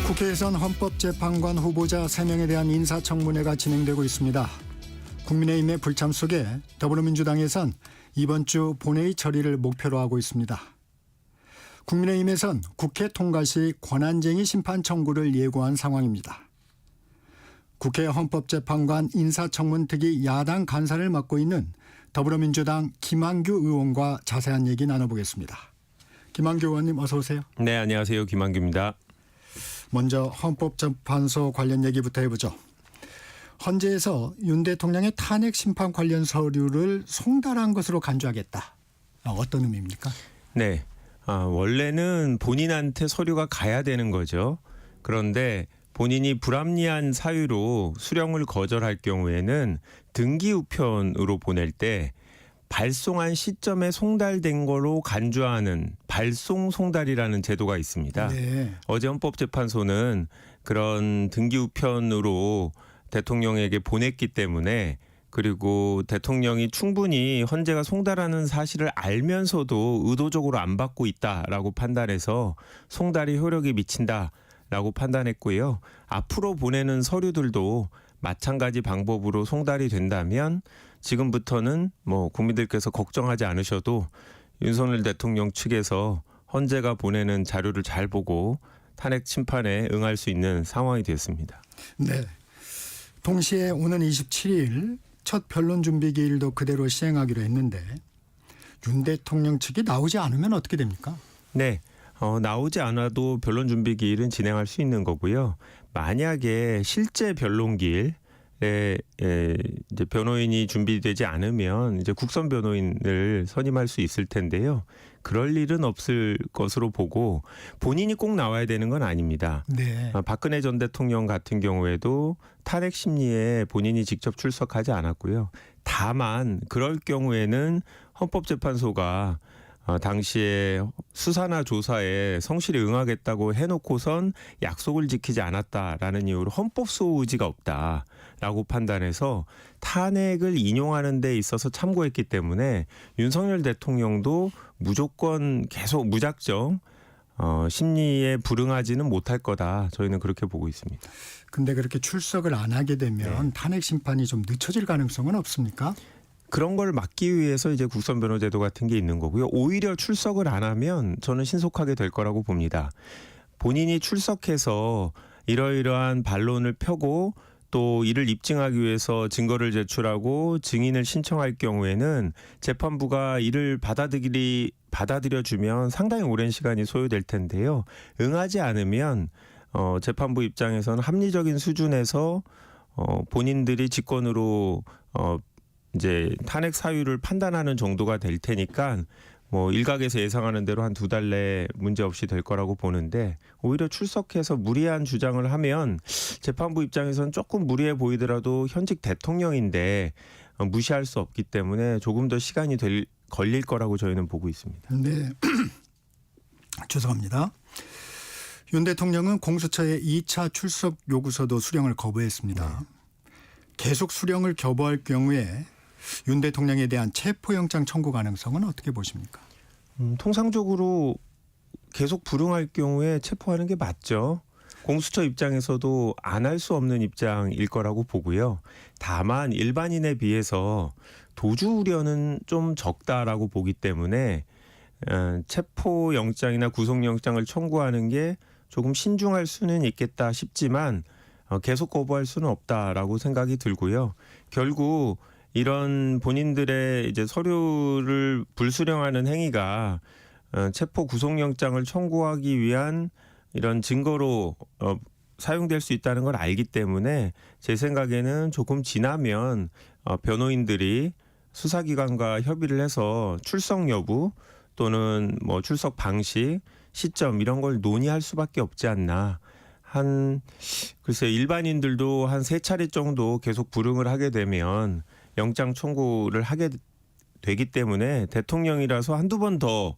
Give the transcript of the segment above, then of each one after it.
국회에선 헌법재판관 후보자 3명에 대한 인사청문회가 진행되고 있습니다. 국민의힘의 불참 속에 더불어민주당에선 이번 주 본회의 처리를 목표로 하고 있습니다. 국민의힘에선 국회 통과 시 권한쟁의 심판 청구를 예고한 상황입니다. 국회 헌법재판관 인사청문 특위 야당 간사를 맡고 있는 더불어민주당 김한규 의원과 자세한 얘기 나눠보겠습니다. 김한규 의원님 어서 오세요. 네, 안녕하세요. 김한규입니다. 먼저 헌법재판소 관련 얘기부터 해보죠. 헌재에서 윤 대통령의 탄핵 심판 관련 서류를 송달한 것으로 간주하겠다. 어떤 의미입니까? 네, 원래는 본인한테 서류가 가야 되는 거죠. 그런데 본인이 불합리한 사유로 수령을 거절할 경우에는 등기 우편으로 보낼 때 발송한 시점에 송달된 거로 간주하는 발송 송달이라는 제도가 있습니다. 네. 어제 헌법재판소는 그런 등기 우편으로 대통령에게 보냈기 때문에, 그리고 대통령이 충분히 헌재가 송달하는 사실을 알면서도 의도적으로 안 받고 있다라고 판단해서 송달이 효력이 미친다라고 판단했고요. 앞으로 보내는 서류들도 마찬가지 방법으로 송달이 된다면 지금부터는 국민들께서 걱정하지 않으셔도 윤석열 대통령 측에서 헌재가 보내는 자료를 잘 보고 탄핵 심판에 응할 수 있는 상황이 됐습니다. 네. 동시에 오는 27일 첫 변론 준비 기일도 그대로 시행하기로 했는데 윤 대통령 측이 나오지 않으면 어떻게 됩니까? 네. 나오지 않아도 변론 준비 기일은 진행할 수 있는 거고요. 만약에 실제 변론 기일에 이제 변호인이 준비되지 않으면 이제 국선 변호인을 선임할 수 있을 텐데요. 그럴 일은 없을 것으로 보고 본인이 꼭 나와야 되는 건 아닙니다. 네. 박근혜 전 대통령 같은 경우에도 탄핵 심리에 본인이 직접 출석하지 않았고요. 다만 그럴 경우에는 헌법재판소가 당시에 수사나 조사에 성실히 응하겠다고 해놓고선 약속을 지키지 않았다라는 이유로 헌법소호 의지가 없다라고 판단해서 탄핵을 인용하는 데 있어서 참고했기 때문에 윤석열 대통령도 무조건 계속 무작정 심리에 불응하지는 못할 거다. 저희는 그렇게 보고 있습니다. 근데 그렇게 출석을 안 하게 되면 탄핵 심판이 좀 늦춰질 가능성은 없습니까? 그런 걸 막기 위해서 이제 국선 변호 제도 같은 게 있는 거고요. 오히려 출석을 안 하면 저는 신속하게 될 거라고 봅니다. 본인이 출석해서 이러이러한 반론을 펴고 또 이를 입증하기 위해서 증거를 제출하고 증인을 신청할 경우에는 재판부가 이를 받아들여주면 상당히 오랜 시간이 소요될 텐데요. 응하지 않으면 재판부 입장에서는 합리적인 수준에서 본인들이 직권으로 이제 탄핵 사유를 판단하는 정도가 될 테니까 일각에서 예상하는 대로 한 2달 내에 문제 없이 될 거라고 보는데, 오히려 출석해서 무리한 주장을 하면 재판부 입장에서는 조금 무리해 보이더라도 현직 대통령인데 무시할 수 없기 때문에 조금 더 시간이 걸릴 거라고 저희는 보고 있습니다. 네. 죄송합니다. 윤 대통령은 공수처의 2차 출석 요구서도 수령을 거부했습니다. 계속 수령을 거부할 경우에 윤 대통령에 대한 체포영장 청구 가능성은 어떻게 보십니까? 통상적으로 계속 불응할 경우에 체포하는 게 맞죠. 공수처 입장에서도 안 할 수 없는 입장일 거라고 보고요. 다만 일반인에 비해서 도주 우려는 좀 적다라고 보기 때문에 체포영장이나 구속영장을 청구하는 게 조금 신중할 수는 있겠다 싶지만 계속 거부할 수는 없다라고 생각이 들고요. 결국 이런 본인들의 이제 서류를 불수령하는 행위가 체포 구속영장을 청구하기 위한 이런 증거로 사용될 수 있다는 걸 알기 때문에 제 생각에는 조금 지나면 변호인들이 수사기관과 협의를 해서 출석 여부 또는 출석 방식, 시점 이런 걸 논의할 수밖에 없지 않나. 글쎄 일반인들도 한 3차례 정도 계속 불응을 하게 되면 영장 청구를 하게 되기 때문에 대통령이라서 한두 번 더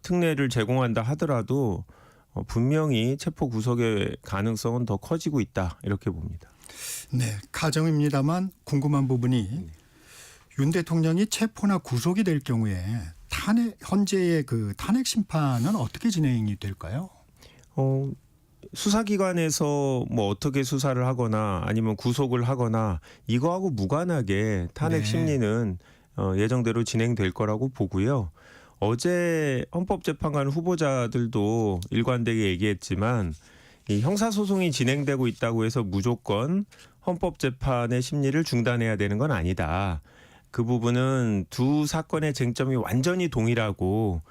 특례를 제공한다 하더라도 분명히 체포 구속의 가능성은 더 커지고 있다 이렇게 봅니다. 네, 가정입니다만 궁금한 부분이 윤 대통령이 체포나 구속이 될 경우에 헌재의 그 탄핵 심판은 어떻게 진행이 될까요? 수사기관에서 뭐 어떻게 수사를 하거나 아니면 구속을 하거나 이거하고 무관하게 탄핵 네. 심리는 예정대로 진행될 거라고 보고요. 어제 헌법재판관 후보자들도 일관되게 얘기했지만 이 형사소송이 진행되고 있다고 해서 무조건 헌법재판의 심리를 중단해야 되는 건 아니다. 그 부분은 두 사건의 쟁점이 완전히 동일하고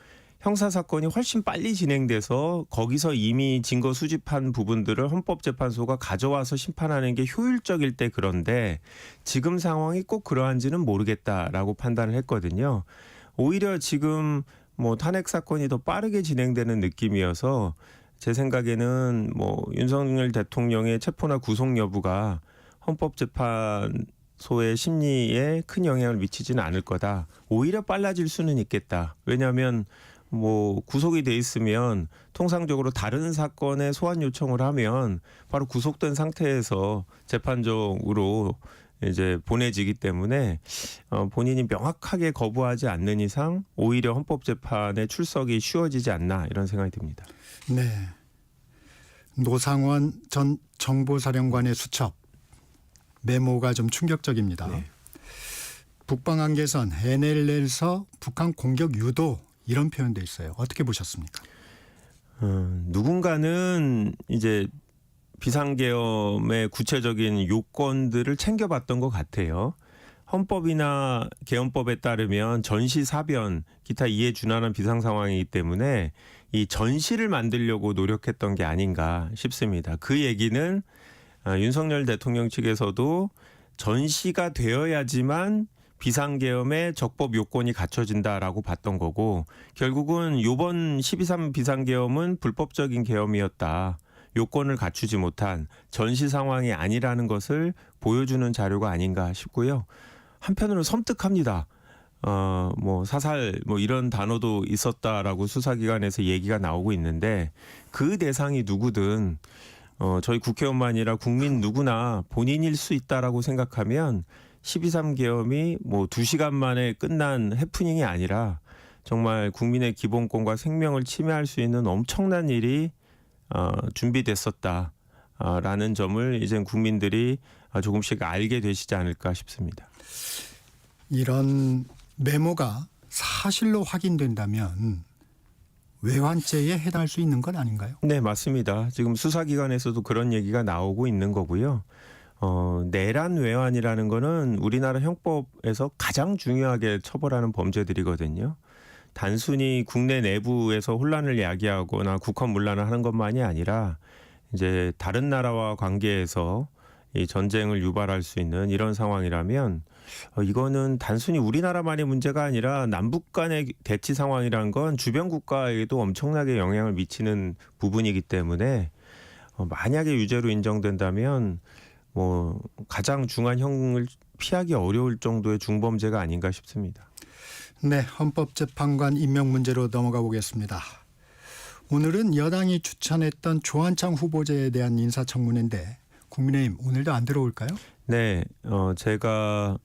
형사사건이 훨씬 빨리 진행돼서 거기서 이미 증거 수집한 부분들을 헌법재판소가 가져와서 심판하는 게 효율적일 때 그런데 지금 상황이 꼭 그러한지는 모르겠다라고 판단을 했거든요. 오히려 지금 뭐 탄핵 사건이 더 빠르게 진행되는 느낌이어서 제 생각에는 뭐 윤석열 대통령의 체포나 구속 여부가 헌법재판소의 심리에 큰 영향을 미치지는 않을 거다. 오히려 빨라질 수는 있겠다. 왜냐하면 뭐 구속이 돼 있으면 통상적으로 다른 사건에 소환 요청을 하면 바로 구속된 상태에서 재판정으로 이제 보내지기 때문에 본인이 명확하게 거부하지 않는 이상 오히려 헌법재판에 출석이 쉬워지지 않나 이런 생각이 듭니다. 네. 노상원 전 정보사령관의 수첩 메모가 좀 충격적입니다. 네. 북방 한계선 NLL에서 북한 공격 유도 이런 표현돼 있어요. 어떻게 보셨습니까? 누군가는 이제 비상계엄의 구체적인 요건들을 챙겨봤던 것 같아요. 헌법이나 개헌법에 따르면 전시 사변, 기타 이에 준하는 비상 상황이기 때문에 이 전시를 만들려고 노력했던 게 아닌가 싶습니다. 그 얘기는 윤석열 대통령 측에서도 전시가 되어야지만 비상계엄의 적법 요건이 갖춰진다라고 봤던 거고 결국은 이번 12.3 비상계엄은 불법적인 계엄이었다. 요건을 갖추지 못한 전시 상황이 아니라는 것을 보여주는 자료가 아닌가 싶고요. 한편으로는 섬뜩합니다. 뭐 사살 뭐 이런 단어도 있었다라고 수사기관에서 얘기가 나오고 있는데 그 대상이 누구든 저희 국회의원만이 아니라 국민 누구나 본인일 수 있다라고 생각하면 12.3 계엄이 뭐 2시간 만에 끝난 해프닝이 아니라 정말 국민의 기본권과 생명을 침해할 수 있는 엄청난 일이 준비됐었다라는 점을 이제 국민들이 조금씩 알게 되시지 않을까 싶습니다. 이런 메모가 사실로 확인된다면 외환죄에 해당할 수 있는 건 아닌가요? 네, 맞습니다. 지금 수사기관에서도 그런 얘기가 나오고 있는 거고요. 내란 외환이라는 거는 우리나라 형법에서 가장 중요하게 처벌하는 범죄들이거든요. 단순히 국내 내부에서 혼란을 야기하거나 국헌문란을 하는 것만이 아니라 이제 다른 나라와 관계에서 이 전쟁을 유발할 수 있는 이런 상황이라면 이거는 단순히 우리나라만의 문제가 아니라 남북 간의 대치 상황이란 건 주변 국가에도 엄청나게 영향을 미치는 부분이기 때문에 만약에 유죄로 인정된다면 뭐 가장 중한 형을 피하기 어려울 정도의 중범죄가 아닌가 싶습니다. 네, 헌법재판관 임명 문제로 넘어가 보겠습니다. 오늘은 여당이 추천했던 조한창 후보자에 대한 인사청문회인데 국민의힘 오늘도 안 들어올까요? 네, 제가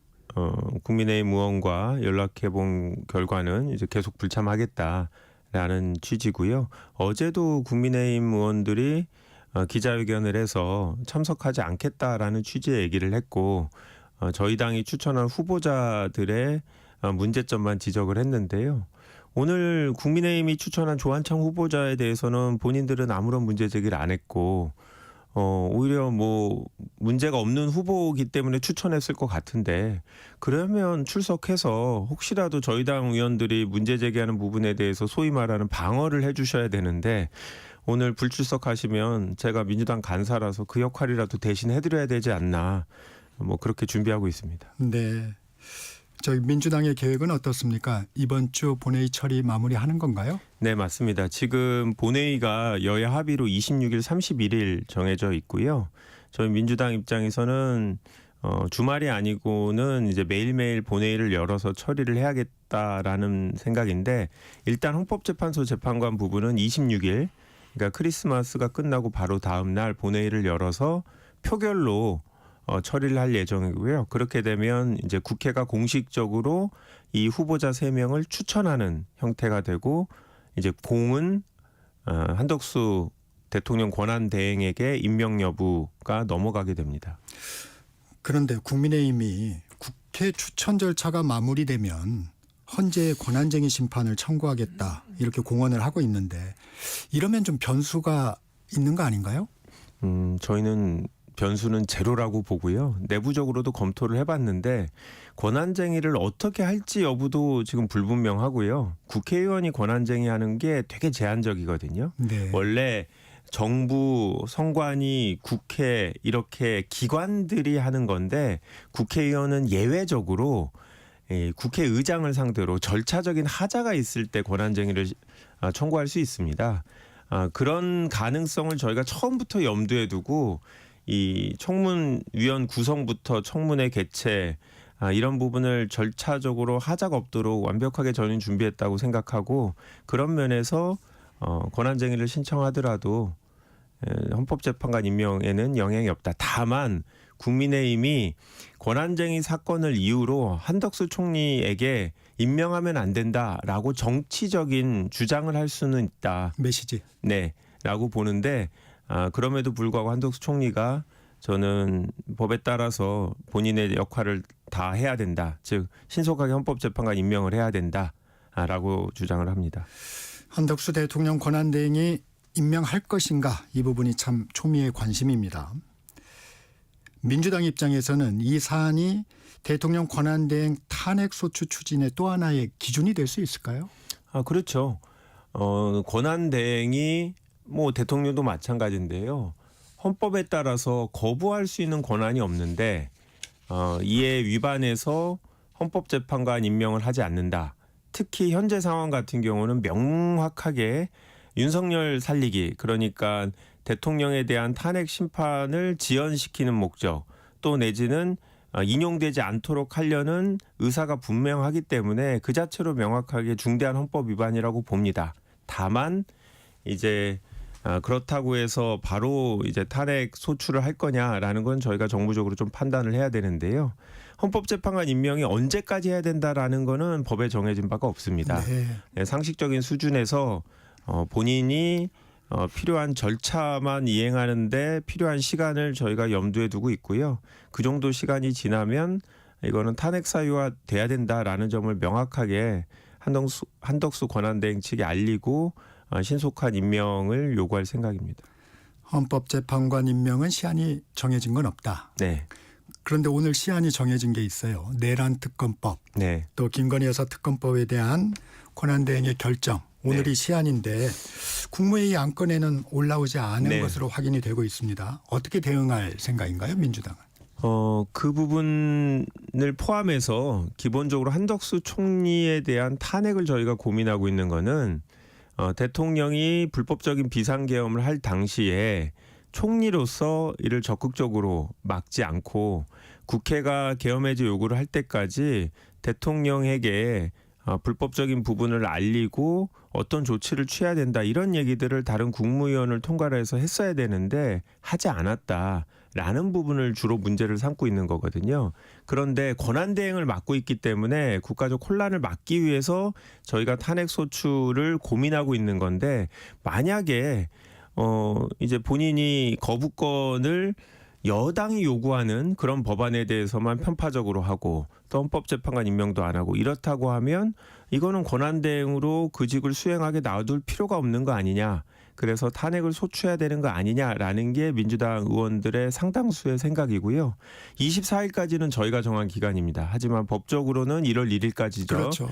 국민의힘 의원과 연락해 본 결과는 이제 계속 불참하겠다라는 취지고요. 어제도 국민의힘 의원들이 기자회견을 해서 참석하지 않겠다라는 취지의 얘기를 했고 저희 당이 추천한 후보자들의 문제점만 지적을 했는데요. 오늘 국민의힘이 추천한 조한창 후보자에 대해서는 본인들은 아무런 문제 제기를 안 했고 오히려 뭐 문제가 없는 후보이기 때문에 추천했을 것 같은데 그러면 출석해서 혹시라도 저희 당 의원들이 문제 제기하는 부분에 대해서 소위 말하는 방어를 해주셔야 되는데 오늘 불출석하시면 제가 민주당 간사라서 그 역할이라도 대신 해드려야 되지 않나 뭐 그렇게 준비하고 있습니다. 네. 저희 민주당의 계획은 어떻습니까? 이번 주 본회의 처리 마무리하는 건가요? 네, 맞습니다. 지금 본회의가 여야 합의로 26일, 31일 정해져 있고요. 저희 민주당 입장에서는 주말이 아니고는 이제 매일매일 본회의를 열어서 처리를 해야겠다라는 생각인데 일단 헌법재판소 재판관 부분은 26일, 그러니까 크리스마스가 끝나고 바로 다음 날 본회의를 열어서 표결로 처리를 할 예정이고요. 그렇게 되면 이제 국회가 공식적으로 이 후보자 3명을 추천하는 형태가 되고 이제 공은 한덕수 대통령 권한 대행에게 임명 여부가 넘어가게 됩니다. 그런데 국민의힘이 국회 추천 절차가 마무리되면 헌재에 권한쟁의 심판을 청구하겠다 이렇게 공언을 하고 있는데 이러면 좀 변수가 있는 거 아닌가요? 저희는 변수는 제로라고 보고요. 내부적으로도 검토를 해봤는데 권한쟁의를 어떻게 할지 여부도 지금 불분명하고요. 국회의원이 권한쟁의하는 게 되게 제한적이거든요. 네. 원래 정부, 선관위, 국회 이렇게 기관들이 하는 건데 국회의원은 예외적으로 국회의장을 상대로 절차적인 하자가 있을 때 권한쟁의를 청구할 수 있습니다. 그런 가능성을 저희가 처음부터 염두에 두고 이 청문위원 구성부터 청문회 개최 이런 부분을 절차적으로 하자가 없도록 완벽하게 저는 준비했다고 생각하고 그런 면에서 권한쟁의를 신청하더라도 헌법재판관 임명에는 영향이 없다. 다만 국민의힘이 권한쟁의 사건을 이유로 한덕수 총리에게 임명하면 안 된다라고 정치적인 주장을 할 수는 있다. 메시지. 네, 라고 보는데 그럼에도 불구하고 한덕수 총리가 저는 법에 따라서 본인의 역할을 다 해야 된다. 즉 신속하게 헌법재판관 임명을 해야 된다라고 주장을 합니다. 한덕수 대통령 권한대행이 임명할 것인가 이 부분이 참 초미의 관심입니다. 민주당 입장에서는 이 사안이 대통령 권한대행 탄핵소추 추진의 또 하나의 기준이 될 수 있을까요? 그렇죠. 권한대행이 뭐 대통령도 마찬가지인데요. 헌법에 따라서 거부할 수 있는 권한이 없는데 이에 위반해서 헌법재판관 임명을 하지 않는다. 특히 현재 상황 같은 경우는 명확하게 윤석열 살리기 그러니까 대통령에 대한 탄핵 심판을 지연시키는 목적 또 내지는 인용되지 않도록 하려는 의사가 분명하기 때문에 그 자체로 명확하게 중대한 헌법 위반이라고 봅니다. 다만 이제 그렇다고 해서 바로 이제 탄핵 소추를 할 거냐라는 건 저희가 정부적으로 좀 판단을 해야 되는데요. 헌법재판관 임명이 언제까지 해야 된다라는 거는 법에 정해진 바가 없습니다. 네, 상식적인 수준에서 본인이 필요한 절차만 이행하는데 필요한 시간을 저희가 염두에 두고 있고요. 그 정도 시간이 지나면 이거는 탄핵 사유화 돼야 된다라는 점을 명확하게 한덕수 권한대행 측에 알리고 신속한 임명을 요구할 생각입니다. 헌법재판관 임명은 시한이 정해진 건 없다. 네. 그런데 오늘 시한이 정해진 게 있어요. 내란 특검법, 네. 또 김건희 여사 특검법에 대한 권한대행의 결정. 오늘이 네. 시한인데 국무회의 안건에는 올라오지 않은 네. 것으로 확인이 되고 있습니다. 어떻게 대응할 생각인가요, 민주당은? 그 부분을 포함해서 기본적으로 한덕수 총리에 대한 탄핵을 저희가 고민하고 있는 거는 대통령이 불법적인 비상계엄을 할 당시에 총리로서 이를 적극적으로 막지 않고 국회가 계엄 해제 요구를 할 때까지 대통령에게 불법적인 부분을 알리고 어떤 조치를 취해야 된다 이런 얘기들을 다른 국무위원을 통과를 해서 했어야 되는데 하지 않았다라는 부분을 주로 문제를 삼고 있는 거거든요. 그런데 권한대행을 맡고 있기 때문에 국가적 혼란을 막기 위해서 저희가 탄핵소추를 고민하고 있는 건데 만약에 이제 본인이 거부권을 여당이 요구하는 그런 법안에 대해서만 편파적으로 하고 또 헌법재판관 임명도 안 하고 이렇다고 하면 이거는 권한대행으로 그 직을 수행하게 놔둘 필요가 없는 거 아니냐. 그래서 탄핵을 소추해야 되는 거 아니냐라는 게 민주당 의원들의 상당수의 생각이고요. 24일까지는 저희가 정한 기간입니다. 하지만 법적으로는 1월 1일까지죠. 그렇죠.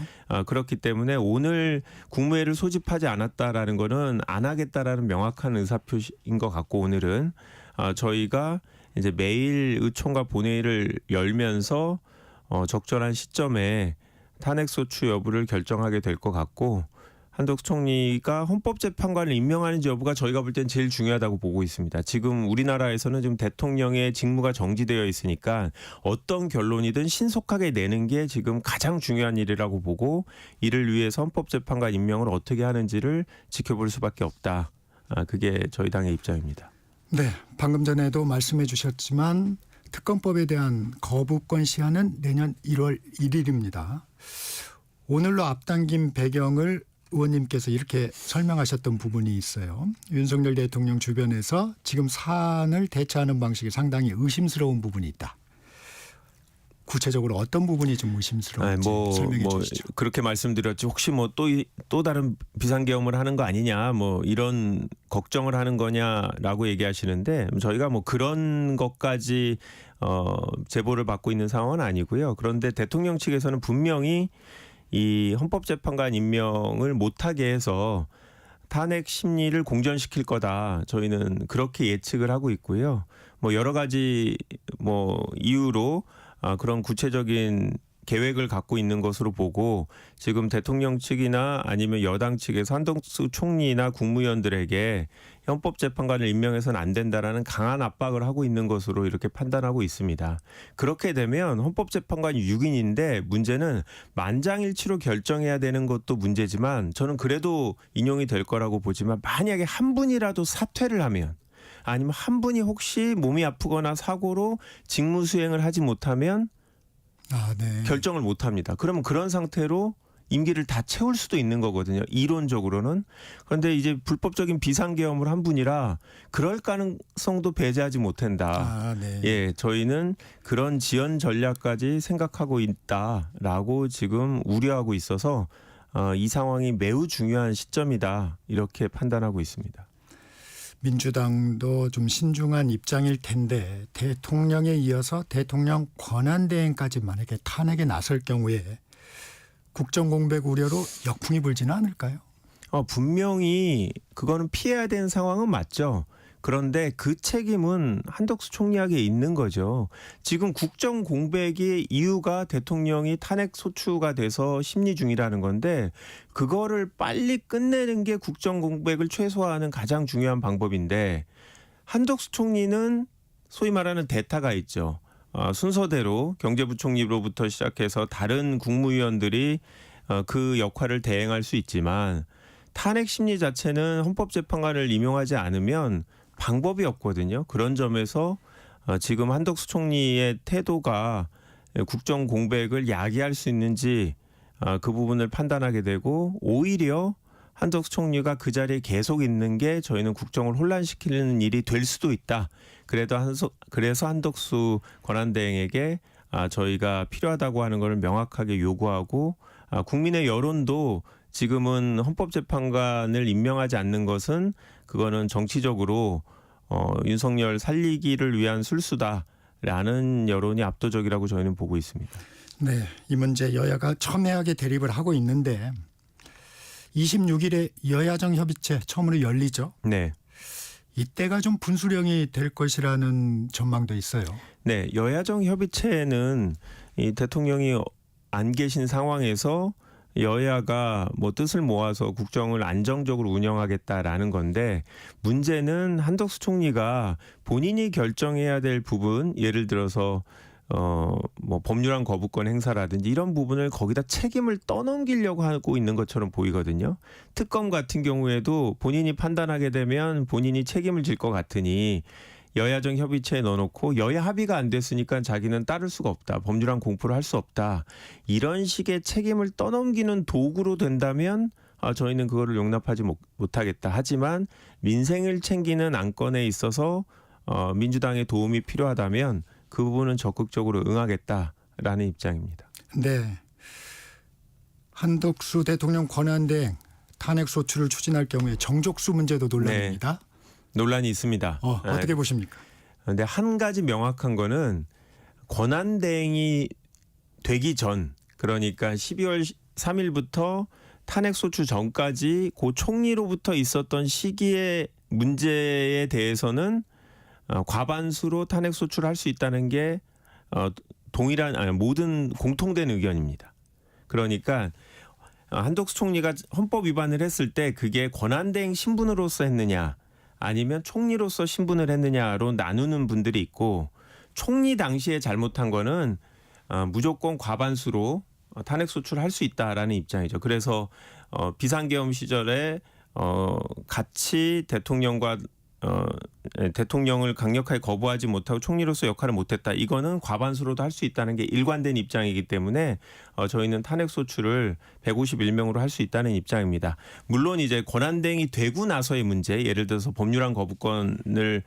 그렇기 때문에 오늘 국무회의를 소집하지 않았다라는 거는 안 하겠다라는 명확한 의사표시인 것 같고 오늘은 저희가 이제 매일 의총과 본회의를 열면서 적절한 시점에 탄핵소추 여부를 결정하게 될 것 같고 한덕수 총리가 헌법재판관을 임명하는지 여부가 저희가 볼 땐 제일 중요하다고 보고 있습니다. 지금 우리나라에서는 지금 대통령의 직무가 정지되어 있으니까 어떤 결론이든 신속하게 내는 게 지금 가장 중요한 일이라고 보고 이를 위해서 헌법재판관 임명을 어떻게 하는지를 지켜볼 수밖에 없다. 그게 저희 당의 입장입니다. 네, 방금 전에도 말씀해 주셨지만 특검법에 대한 거부권 시한은 내년 1월 1일입니다. 오늘로 앞당긴 배경을 의원님께서 이렇게 설명하셨던 부분이 있어요. 윤석열 대통령 주변에서 지금 사안을 대처하는 방식이 상당히 의심스러운 부분이 있다. 구체적으로 어떤 부분이 좀 의심스러운지 설명해 주시죠. 그렇게 말씀드렸지 혹시 뭐 또 다른 비상계엄을 하는 거 아니냐 뭐 이런 걱정을 하는 거냐라고 얘기하시는데 저희가 뭐 그런 것까지 제보를 받고 있는 상황은 아니고요. 그런데 대통령 측에서는 분명히 이 헌법재판관 임명을 못하게 해서 탄핵 심리를 공전시킬 거다. 저희는 그렇게 예측을 하고 있고요. 뭐 여러 가지 뭐 이유로 그런 구체적인 계획을 갖고 있는 것으로 보고 지금 대통령 측이나 아니면 여당 측에서 한덕수 총리나 국무위원들에게 헌법재판관을 임명해서는 안 된다라는 강한 압박을 하고 있는 것으로 이렇게 판단하고 있습니다. 그렇게 되면 헌법재판관이 6인인데 문제는 만장일치로 결정해야 되는 것도 문제지만 저는 그래도 인용이 될 거라고 보지만 만약에 한 분이라도 사퇴를 하면 아니면 한 분이 혹시 몸이 아프거나 사고로 직무 수행을 하지 못하면 네. 결정을 못합니다. 그러면 그런 상태로 임기를 다 채울 수도 있는 거거든요. 이론적으로는. 그런데 이제 불법적인 비상계엄을 한 분이라 그럴 가능성도 배제하지 못한다. 네. 예, 저희는 그런 지연 전략까지 생각하고 있다라고 지금 우려하고 있어서 이 상황이 매우 중요한 시점이다. 이렇게 판단하고 있습니다. 민주당도 좀 신중한 입장일 텐데 대통령에 이어서 대통령 권한대행까지 만약에 탄핵에 나설 경우에 국정공백 우려로 역풍이 불지는 않을까요? 분명히 그거는 피해야 되는 상황은 맞죠. 그런데 그 책임은 한덕수 총리에게 있는 거죠. 지금 국정 공백의 이유가 대통령이 탄핵 소추가 돼서 심리 중이라는 건데 그거를 빨리 끝내는 게 국정 공백을 최소화하는 가장 중요한 방법인데 한덕수 총리는 소위 말하는 대타가 있죠. 순서대로 경제부총리로부터 시작해서 다른 국무위원들이 그 역할을 대행할 수 있지만 탄핵 심리 자체는 헌법재판관을 임용하지 않으면 방법이 없거든요. 그런 점에서 지금 한덕수 총리의 태도가 국정 공백을 야기할 수 있는지 그 부분을 판단하게 되고 오히려 한덕수 총리가 그 자리에 계속 있는 게 저희는 국정을 혼란시키는 일이 될 수도 있다. 그래서 한덕수 권한대행에게 저희가 필요하다고 하는 것을 명확하게 요구하고 국민의 여론도 지금은 헌법재판관을 임명하지 않는 것은 그거는 정치적으로 윤석열 살리기를 위한 술수다라는 여론이 압도적이라고 저희는 보고 있습니다. 네, 이 문제 여야가 첨예하게 대립을 하고 있는데 26일에 여야정 협의체 처음으로 열리죠. 네. 이때가 좀 분수령이 될 것이라는 전망도 있어요. 네, 여야정 협의체는 이 대통령이 안 계신 상황에서 여야가 뭐 뜻을 모아서 국정을 안정적으로 운영하겠다라는 건데 문제는 한덕수 총리가 본인이 결정해야 될 부분 예를 들어서 뭐 법률안 거부권 행사라든지 이런 부분을 거기다 책임을 떠넘기려고 하고 있는 것처럼 보이거든요. 특검 같은 경우에도 본인이 판단하게 되면 본인이 책임을 질 것 같으니 여야정 협의체에 넣어놓고 여야 합의가 안 됐으니까 자기는 따를 수가 없다. 법률안 공포를 할 수 없다. 이런 식의 책임을 떠넘기는 도구로 된다면 저희는 그거를 용납하지 못하겠다. 하지만 민생을 챙기는 안건에 있어서 민주당의 도움이 필요하다면 그 부분은 적극적으로 응하겠다라는 입장입니다. 네, 한덕수 대통령 권한대행 탄핵 소추를 추진할 경우에 정족수 문제도 논란입니다. 네. 논란이 있습니다. 어떻게 보십니까? 그런데 한 가지 명확한 거는 권한대행이 되기 전 그러니까 12월 3일부터 탄핵 소추 전까지 고 총리로부터 있었던 시기의 문제에 대해서는 과반수로 탄핵 소추를 할 수 있다는 게 모든 공통된 의견입니다. 그러니까 한덕수 총리가 헌법 위반을 했을 때 그게 권한대행 신분으로서 했느냐 아니면 총리로서 신분을 했느냐로 나누는 분들이 있고 총리 당시에 잘못한 거는 무조건 과반수로 탄핵 소추를 할 수 있다라는 입장이죠. 그래서 비상계엄 시절에 같이 대통령과 대통령을 강력하게 거부하지 못하고 총리로서 역할을 못했다. 이거는 과반수로도 할 수 있다는 게 일관된 입장이기 때문에 저희는 탄핵 소추를 151명으로 할 수 있다는 입장입니다. 물론 이제 권한대행이 되고 나서의 문제, 예를 들어서 법률안 거부권을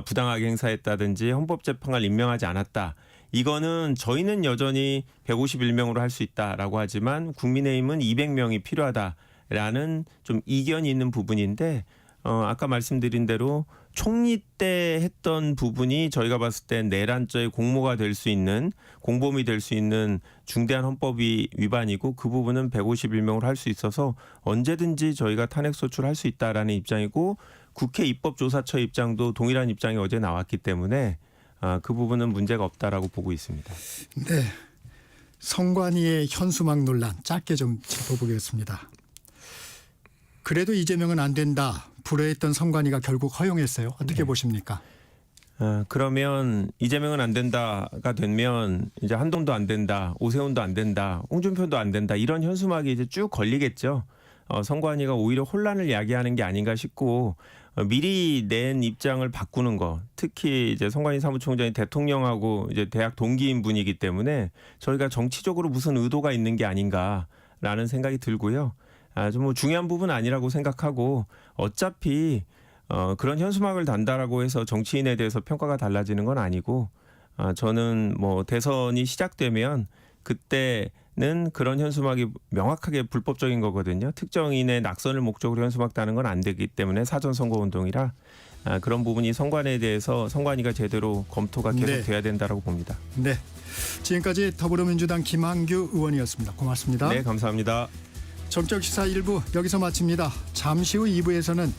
부당하게 행사했다든지 헌법재판관을 임명하지 않았다. 이거는 저희는 여전히 151명으로 할 수 있다라고 하지만 국민의힘은 200명이 필요하다라는 좀 이견이 있는 부분인데 아까 말씀드린 대로 총리 때 했던 부분이 저희가 봤을 때 내란죄의 공모가 될 수 있는 공범이 될 수 있는 중대한 헌법이 위반이고 그 부분은 151명으로 할 수 있어서 언제든지 저희가 탄핵 소추를 할 수 있다라는 입장이고 국회 입법조사처 입장도 동일한 입장이 어제 나왔기 때문에 그 부분은 문제가 없다라고 보고 있습니다. 네, 선관위의 현수막 논란 짧게 좀 짚어보겠습니다. 그래도 이재명은 안 된다. 불허했던 선관위가 결국 허용했어요. 어떻게 보십니까? 그러면 이재명은 안 된다가 되면 이제 한동훈도 안 된다, 오세훈도 안 된다, 홍준표도 안 된다 이런 현수막이 이제 쭉 걸리겠죠. 선관위가 오히려 혼란을 야기하는 게 아닌가 싶고 미리 낸 입장을 바꾸는 거, 특히 이제 선관위 사무총장이 대통령하고 이제 대학 동기인 분이기 때문에 저희가 정치적으로 무슨 의도가 있는 게 아닌가라는 생각이 들고요. 아주 뭐 중요한 부분 아니라고 생각하고 어차피 그런 현수막을 단다라고 해서 정치인에 대해서 평가가 달라지는 건 아니고 저는 뭐 대선이 시작되면 그때는 그런 현수막이 명확하게 불법적인 거거든요. 특정인의 낙선을 목적으로 현수막 다는 건 안 되기 때문에 사전선거운동이라 그런 부분이 선관위에 대해서 선관위가 제대로 검토가 계속돼야 된다라고 봅니다. 네, 지금까지 더불어민주당 김한규 의원이었습니다. 고맙습니다. 네, 감사합니다. 정적시사 1부 여기서 마칩니다. 잠시 후 2부에서는